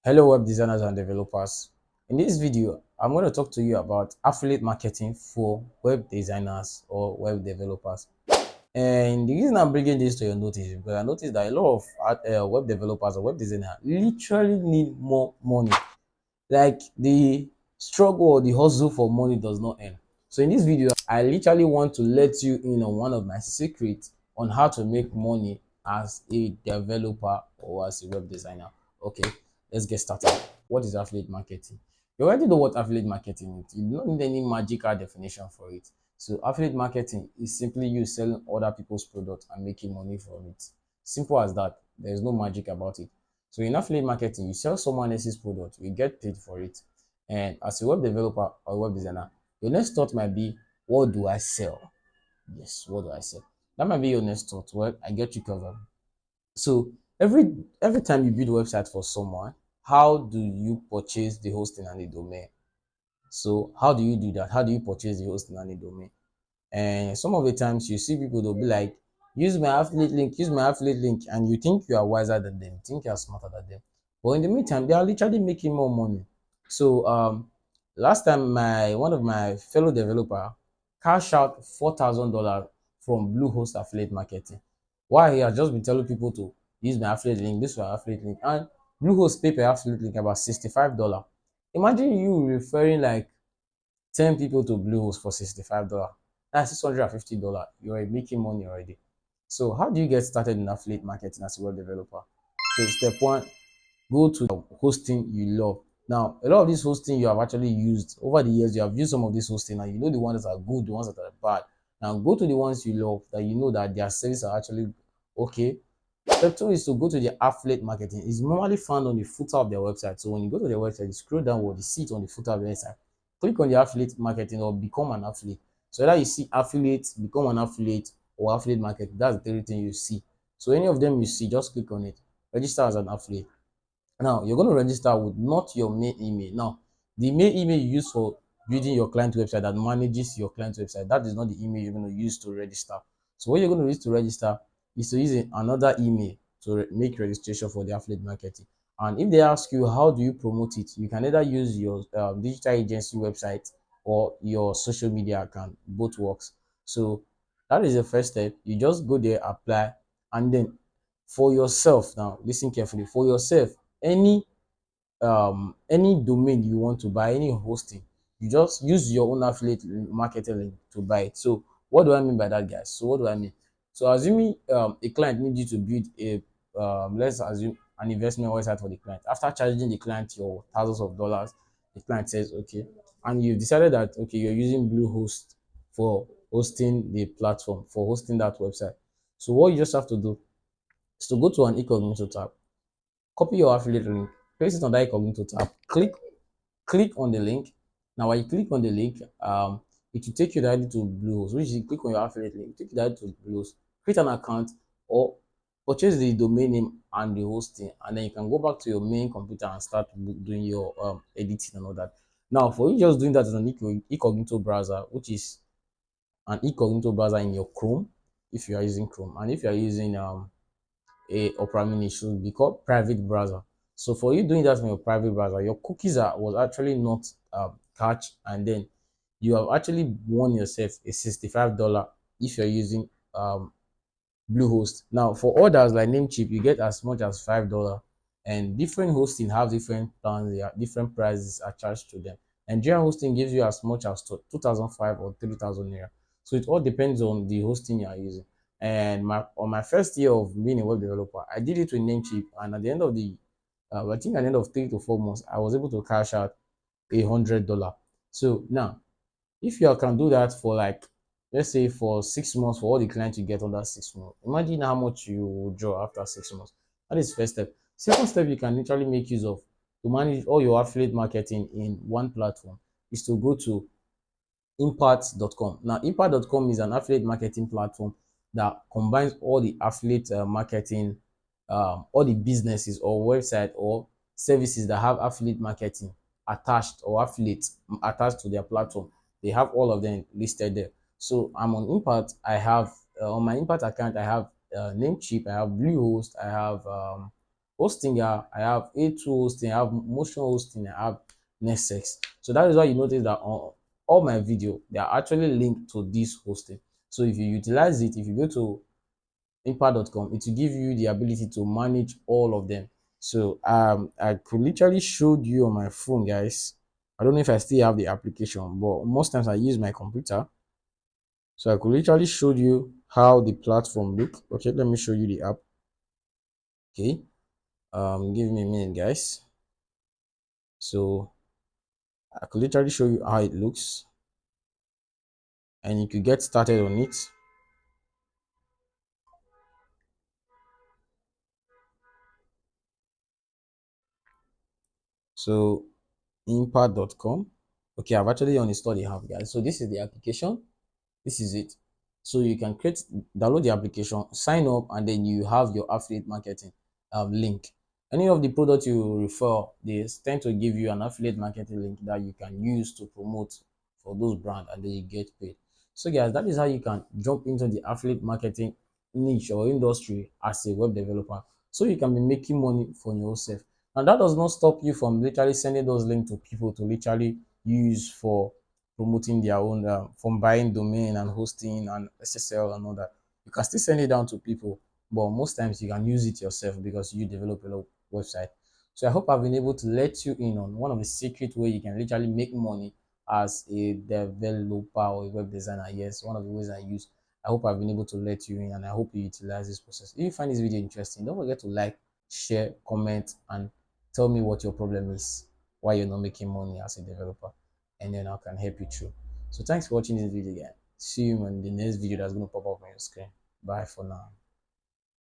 Hello web designers and developers. In this video, I'm going to talk to you about affiliate marketing for web designers or web developers. And the reason I'm bringing this to your notice is because I noticed that a lot of web developers or web designers literally need more money. Like the struggle or the hustle for money does not end. So in this video, I literally want to let you in on one of my secrets on how to make money as a developer or as a web designer. Okay, let's get started. What is affiliate marketing? You already know what affiliate marketing is. You don't need any magical definition for it. So affiliate marketing is simply you selling other people's products and making money from it. Simple as that. There's no magic about it. So in affiliate marketing, you sell someone else's product, you get paid for it. And as a web developer or web designer, your next thought might be, what do I sell? Yes, what do I sell? That might be your next thought. Well, I get you covered. So every time you build a website for someone, how do you purchase the hosting and the domain? So how do you do that? How do you purchase the hosting and the domain? And some of the times you see people, they'll be like, use my affiliate link, and you think you are wiser than them, you think you are smarter than them. But in the meantime, they are literally making more money. So last time my one of my fellow developer cashed out $4,000 from Bluehost affiliate marketing. Why? He has just been telling people to use my affiliate link, this was affiliate link, and Bluehost pay per affiliate link about $65. Imagine you referring like 10 people to Bluehost for $65. That's $650. You're making money already. So how do you get started in affiliate marketing as a web developer? So step one, go to the hosting you love. Now, a lot of this hosting you have actually used over the years, you have used some of this hosting and you know the ones that are good, the ones that are bad. Now go to the ones you love that you know that their services are actually okay. Step two is to go to the affiliate marketing. It's normally found on the footer of their website. So when you go to their website, you scroll downward, you see it on the footer of the website. Click on the affiliate marketing or become an affiliate. So that you see affiliate, become an affiliate, or affiliate marketing. That's the third thing you see. So any of them you see, just click on it. Register as an affiliate. Now you're going to register with not your main email. Now, the main email you use for building your client website that manages your client website, that is not the email you're going to use to register. So what you're going to use to register is to use another email to make registration for the affiliate marketing. And if they ask you how do you promote it, you can either use your digital agency website or your social media account. Both works. So that is the first step. You just go there, apply, and then for yourself. Now listen carefully. For yourself, any domain you want to buy, any hosting, you just use your own affiliate marketing link to buy it. So what do I mean by that, guys? So what do I mean? So assuming a client needs you to build a let's assume an investment website for the client. After charging the client your thousands of dollars, the client says okay, and you've decided that okay, you're using Bluehost for hosting the platform, for hosting that website. So what you just have to do is to go to an incognito tab, copy your affiliate link, paste it on that incognito tab, click on the link. Now when you click on the link, it will take you directly to Bluehost, which is you click on your affiliate link, take you directly to Bluehost, create an account or purchase the domain name and the hosting, and then you can go back to your main computer and start doing your editing and all that. Now for you just doing that as an incognito browser, which is an incognito browser in your Chrome, if you are using Chrome, and if you are using a Opera Mini, should be called private browser. So for you doing that from your private browser, your cookies was actually not catch, and then you have actually won yourself a $65 if you're using Bluehost. Now for others like Namecheap, you get as much as $5, and different hosting have different plans. There are different prices attached to them. Nigerian hosting gives you as much as 2,005 or 3,000 naira. So it all depends on the hosting you are using. And on my first year of being a web developer, I did it with Namecheap, and at the end of the I think at the end of 3 to 4 months, I was able to cash out $100. So now, if you can do that for like, let's say for 6 months, for all the clients you get under 6 months, imagine how much you will draw after 6 months. That is first step. Second step you can literally make use of to manage all your affiliate marketing in one platform is to go to impact.com. Now, impact.com is an affiliate marketing platform that combines all the affiliate marketing, all the businesses or website or services that have affiliate marketing attached or affiliates attached to their platform. They have all of them listed there. So I'm on Impact. I have on my Impact account, I have Namecheap, I have Bluehost, I have hosting, yeah, I have A2 hosting, I have motion hosting, I have Nextx. So that is why you notice that on all my video they are actually linked to this hosting. So if you utilize it, if you go to impact.com, it will give you the ability to manage all of them. So I could literally show you on my phone, guys. I don't know if I still have the application, but most times I use my computer. So I could literally show you how the platform look. Okay, let me show you the app. Okay, give me a minute, guys. So I could literally show you how it looks, and you could get started on it. So impact.com. Okay, I've actually uninstalled the app, guys. So this is the application. This is it. So you can download the application, sign up, and then you have your affiliate marketing link. Any of the products you refer, they tend to give you an affiliate marketing link that you can use to promote for those brands, and then you get paid. So guys, that is how you can jump into the affiliate marketing niche or industry as a web developer. So you can be making money for yourself. And that does not stop you from literally sending those links to people to literally use for promoting their own, from buying domain and hosting and SSL and all that. You can still send it down to people, but most times you can use it yourself because you develop a website. So I hope I've been able to let you in on one of the secret way you can literally make money as a developer or a web designer. Yes, one of the ways I use. I hope I've been able to let you in, and I hope you utilize this process. If you find this video interesting, don't forget to like, share, comment, and tell me what your problem is, why you're not making money as a developer, and then I can help you through. So thanks for watching this video again. See you in the next video that's going to pop up on your screen. Bye for now.